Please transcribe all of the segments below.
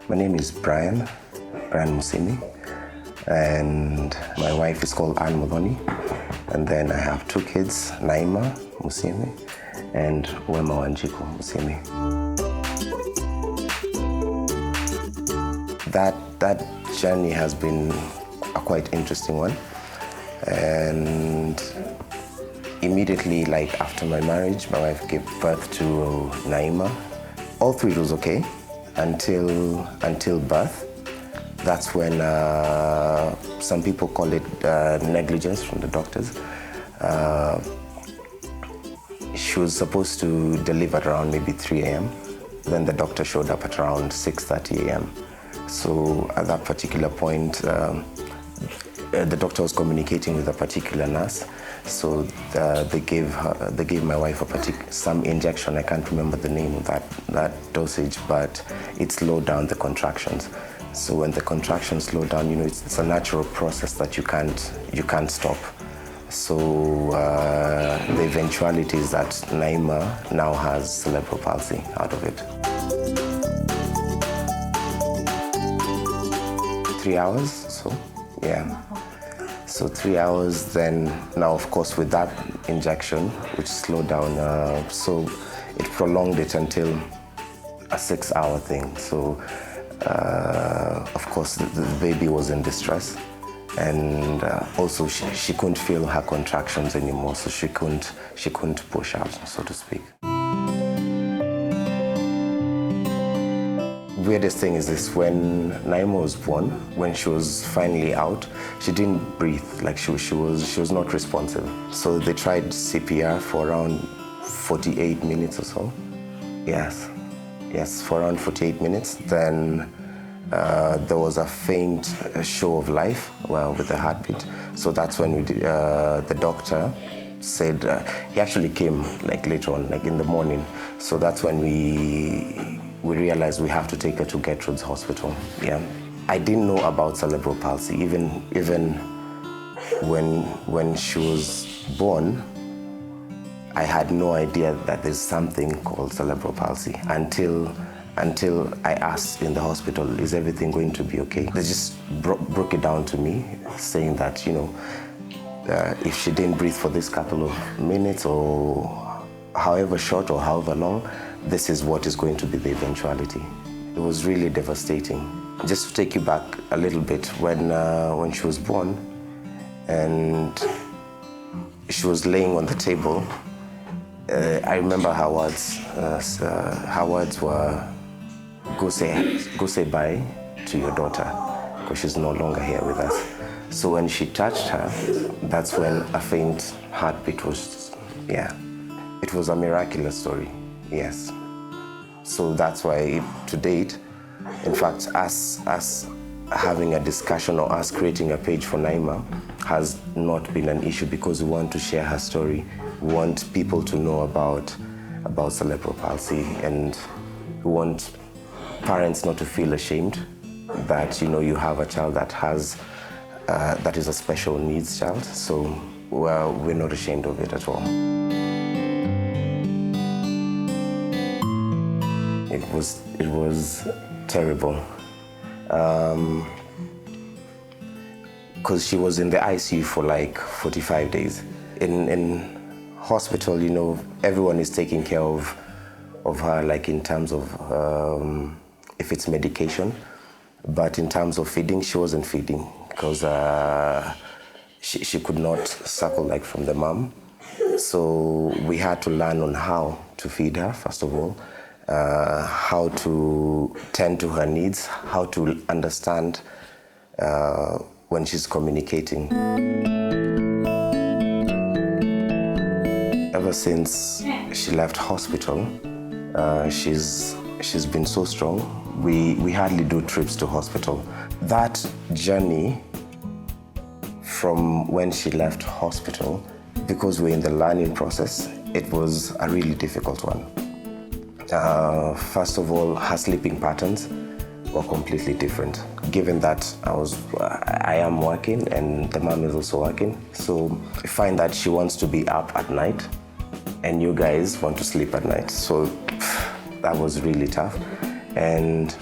My name is Brian Musyimi, and my wife is called Anne Moloni. And then I have two kids, Naima Musyimi and Wema Wanjiku Musyimi. That journey has been a quite interesting one. And immediately, like after my marriage, my wife gave birth to Naima. All three was okay until birth. That's when some people call it negligence from the doctors. She was supposed to deliver around maybe 3 a.m. Then the doctor showed up at around 6:30 a.m. So at that particular point, the doctor was communicating with a particular nurse. So they gave my wife some injection. I can't remember the name of that dosage, but it slowed down the contractions. So when the contractions slow down, it's a natural process that you can't stop. So the eventuality is that Naima now has cerebral palsy out of it. 3 hours, so yeah. So 3 hours, then now of course with that injection, which slowed down, so it prolonged it until a 6-hour thing. So of course the baby was in distress, and also she couldn't feel her contractions anymore, so she couldn't push out, so to speak. Weirdest thing is this: when Naima was born, when she was finally out, she didn't breathe. Like she was not responsive. So they tried CPR for around 48 minutes or so. Yes, for around 48 minutes. Then there was a faint show of life, with the heartbeat. So that's when the doctor said, he actually came like later on, like in the morning. So that's when we realized we have to take her to Gertrude's Hospital. Yeah, I didn't know about cerebral palsy even when she was born. I had no idea that there's something called cerebral palsy until I asked in the hospital, is everything going to be okay? They just broke it down to me, saying that, if she didn't breathe for this couple of minutes or however short or however long, this is what is going to be the eventuality. It was really devastating. Just to take you back a little bit, when she was born and she was laying on the table, I remember her words. Her words were, go say bye to your daughter, because she's no longer here with us. So when she touched her, that's when a faint heartbeat was, it was a miraculous story, yes. So that's why to date, in fact, us having a discussion or us creating a page for Naima has not been an issue, because we want to share her story. We want people to know about cerebral palsy, and we want parents not to feel ashamed that you have a child that is a special needs child. So we're not ashamed of it at all. It was terrible, because she was in the ICU for like 45 days. In hospital, everyone is taking care of her, like in terms of if it's medication, but in terms of feeding, she wasn't feeding, because she could not suckle like from the mom. So we had to learn on how to feed her, first of all, how to tend to her needs, how to understand when she's communicating. Ever since she left hospital, she's been so strong. We hardly do trips to hospital. That journey from when she left hospital, because we're in the learning process, it was a really difficult one. First of all, her sleeping patterns were completely different, given that I am working and the mom is also working. So I find that she wants to be up at night and you guys want to sleep at night. So that was really tough. And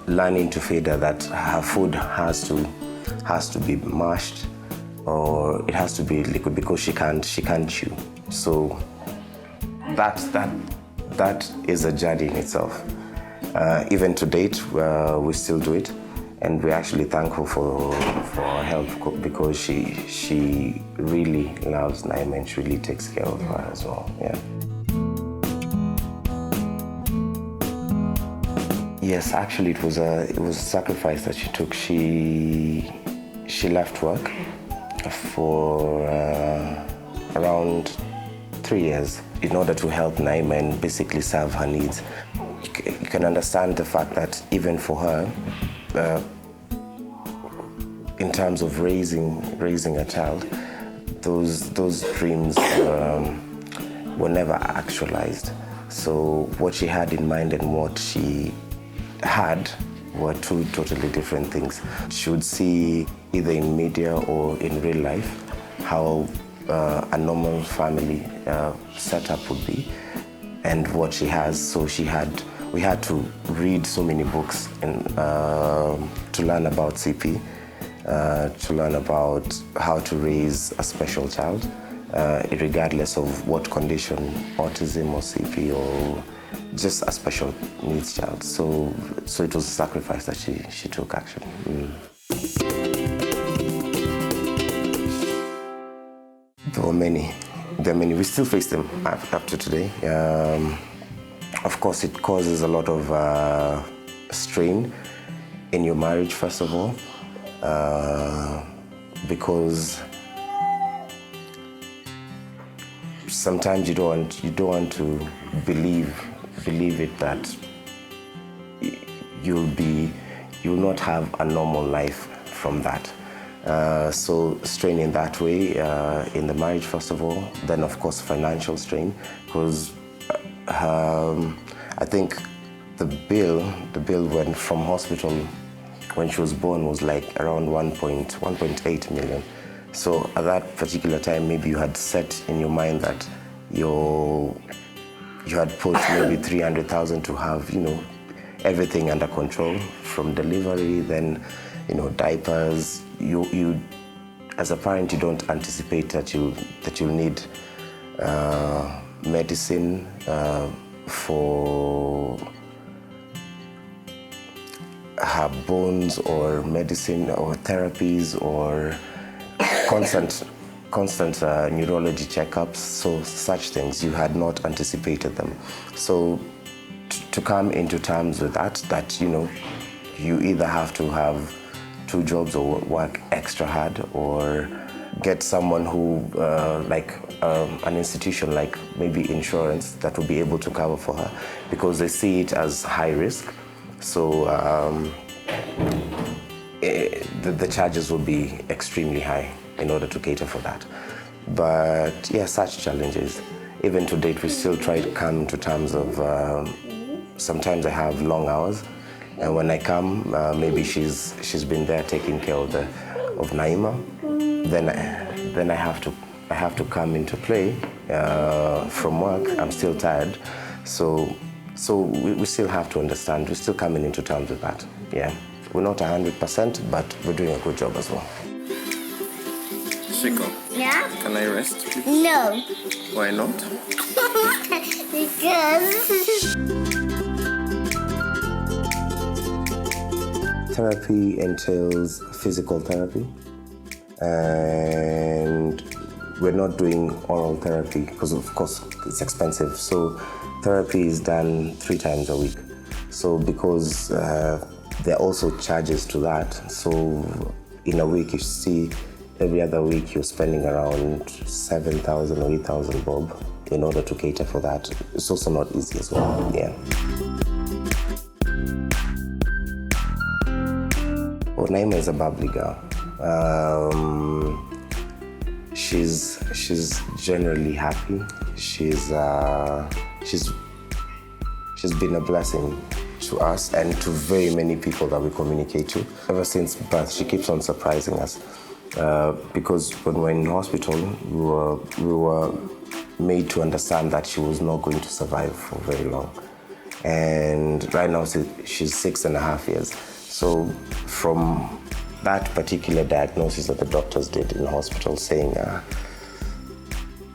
learning to feed her that her food has to be mashed, or it has to be liquid because she can't chew. So that is a journey in itself. Even to date, we still do it, and we're actually thankful for her help because she really loves Naima and she really takes care of her as well. Yeah. Yes, actually, it was a sacrifice that she took. She left work for around 3 years in order to help Naima and basically serve her needs. You can understand the fact that even for her, in terms of raising a child, those dreams were never actualized. So what she had in mind and what she had were two totally different things. She would see either in media or in real life how a normal family setup would be and what she has. So we had to read so many books and to learn about CP, to learn about how to raise a special child, regardless of what condition, autism or CP or just a special needs child. So it was a sacrifice that she took, actually. There are many. We still face them up to today. Of course, it causes a lot of strain in your marriage, first of all, because sometimes you don't want to believe it that you'll not have a normal life from that. So strain in that way in the marriage, first of all. Then, of course, financial strain, because I think the bill went from hospital when she was born was like around 1.8 million. So at that particular time, maybe you had set in your mind that you had put maybe 300,000 to have, everything under control from delivery, then, diapers. You as a parent, you don't anticipate that you'll need medicine for her bones, or medicine or therapies, or constant neurology checkups. So such things, you had not anticipated them. So to come into terms with that you either have to have 2 jobs or work extra hard, or get someone who an institution like maybe insurance that will be able to cover for her, because they see it as high risk. So the charges will be extremely high in order to cater for that. But yeah, such challenges. Even to date, we still try to come to terms of sometimes I have long hours, and when I come, maybe she's been there taking care of Naima. Then I have to come into play from work. I'm still tired, so we still have to understand. We're still coming into terms with that. Yeah, we're not 100%, but we're doing a good job as well. Chico. Yeah? Can I rest, please? No. Why not? Because... Therapy entails physical therapy, and we're not doing oral therapy because, of course, it's expensive. So therapy is done 3 times a week. So because there are also charges to that, so in a week, you see, every other week you're spending around 7,000 or 8,000 bob in order to cater for that. It's also not easy as well. Yeah. Well, Naima is a bubbly girl. She's generally happy. She's been a blessing to us and to very many people that we communicate to. Ever since birth, she keeps on surprising us. Because when we were in hospital, we were made to understand that she was not going to survive for very long. And right now she's 6.5 years. So from that particular diagnosis that the doctors did in the hospital saying,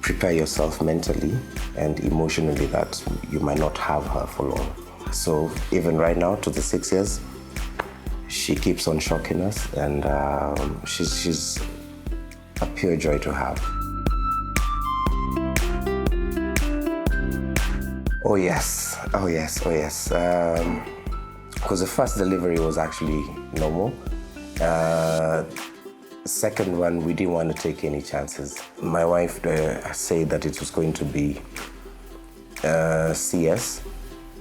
prepare yourself mentally and emotionally that you might not have her for long. So even right now, to the 6 years, she keeps on shocking us, and she's a pure joy to have. Oh yes. Because the first delivery was actually normal. Second one, we didn't want to take any chances. My wife said that it was going to be CS,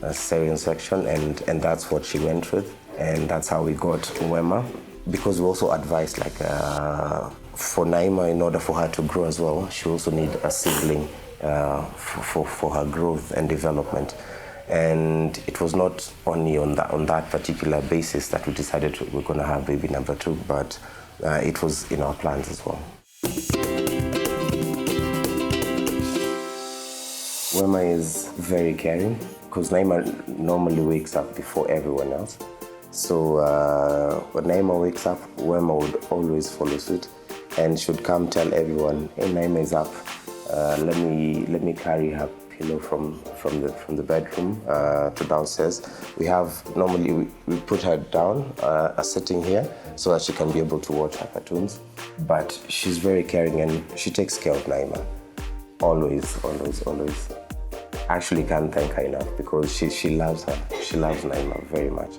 a cesarean section, and that's what she went with, and that's how we got Wema. Because we also advised, like, for Naima, in order for her to grow as well, she also need a sibling for her growth and development. And it was not only on that particular basis that we decided we're going to have baby number 2, but it was in our plans as well. Wema is very caring, because Naima normally wakes up before everyone else. So when Naima wakes up, Wema would always follow suit and should come tell everyone, hey, Naima is up. Let me carry her pillow from the bedroom to downstairs. Normally we put her down, sitting here, so that she can be able to watch her cartoons. But she's very caring and she takes care of Naima. Always. Actually can't thank her enough, because she loves her. She loves Naima very much.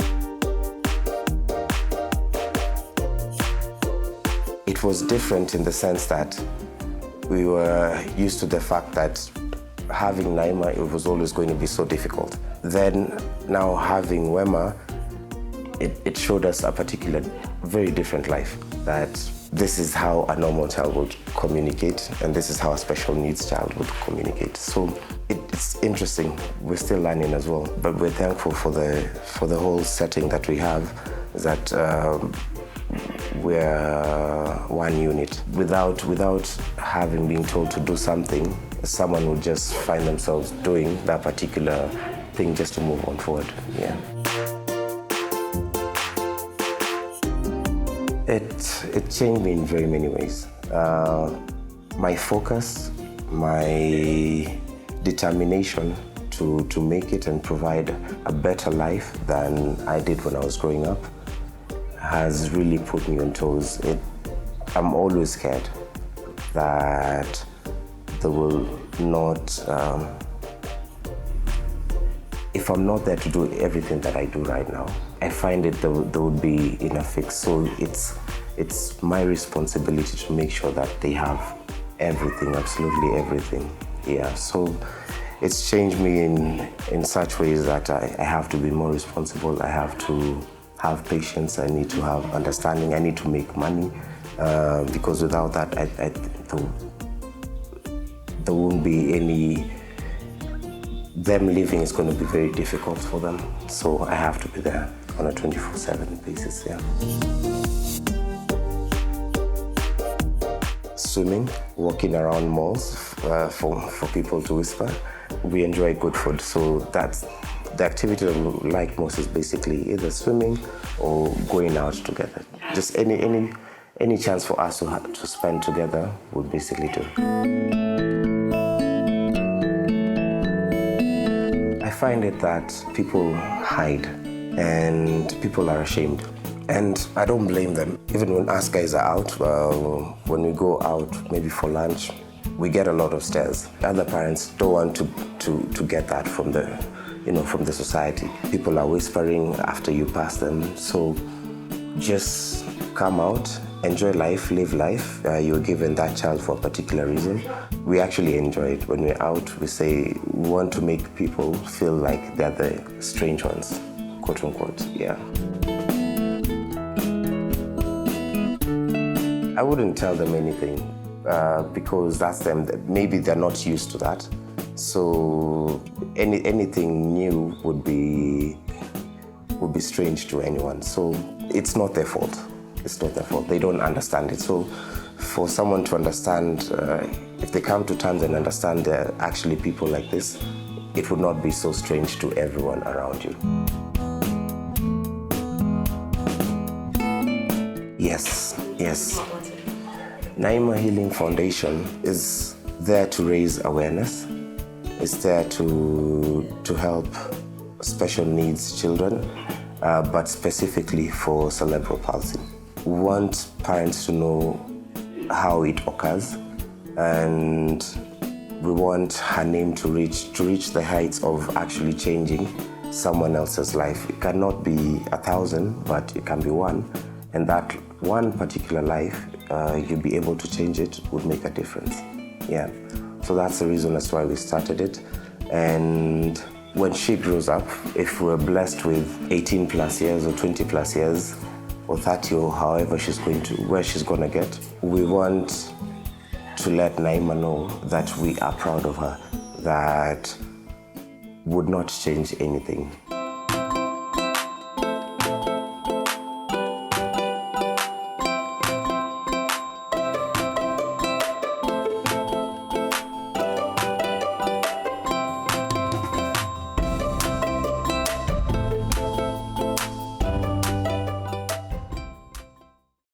It was different in the sense that we were used to the fact that having Naima, it was always going to be so difficult. Then now having Wema, it showed us a particular, very different life. That this is how a normal child would communicate, and this is how a special needs child would communicate. So it's interesting. We're still learning as well, but we're thankful for the whole setting that we have. That we're one unit. Without having been told to do something, someone would just find themselves doing that particular thing just to move on forward. Yeah. It changed me in very many ways. My focus, my determination to make it and provide a better life than I did when I was growing up has really put me on toes. I'm always scared that they will not, if I'm not there to do everything that I do right now, I find it there would be in a fix. So it's my responsibility to make sure that they have everything, absolutely everything. Yeah, so it's changed me in such ways that I have to be more responsible. I have to have patience. I need to have understanding. I need to make money, because without that, there won't be any. Them living is going to be very difficult for them. So I have to be there on a 24/7 basis. Yeah. Swimming, walking around malls for people to whisper. We enjoy good food, so that's the activity that we like most is basically either swimming or going out together. Just any chance for us to spend together would basically do. I find it that people hide and people are ashamed. And I don't blame them. Even when us guys are out, when we go out maybe for lunch, we get a lot of stares. Other parents don't want to get that from the society. People are whispering after you pass them. So just come out, enjoy life, live life. You're given that child for a particular reason. We actually enjoy it. When we're out, we say we want to make people feel like they're the strange ones, quote unquote, yeah. I wouldn't tell them anything because that's them. Maybe they're not used to that. So anything new would be strange to anyone. So it's not their fault. It's not their fault. They don't understand it. So for someone to understand, if they come to terms and understand there are actually people like this, it would not be so strange to everyone around you. Yes. Naima Healing Foundation is there to raise awareness. It's there to help special needs children, but specifically for cerebral palsy. We want parents to know how it occurs, and we want her name to reach the heights of actually changing someone else's life. It cannot be 1,000, but it can be one, and that one particular life, you'll be able to change it, would make a difference. Yeah, so that's the reason as to why we started it. And when she grows up, if we're blessed with 18 plus years or 20 plus years or 30 or however where she's going to get, we want to let Naima know that we are proud of her, that would not change anything.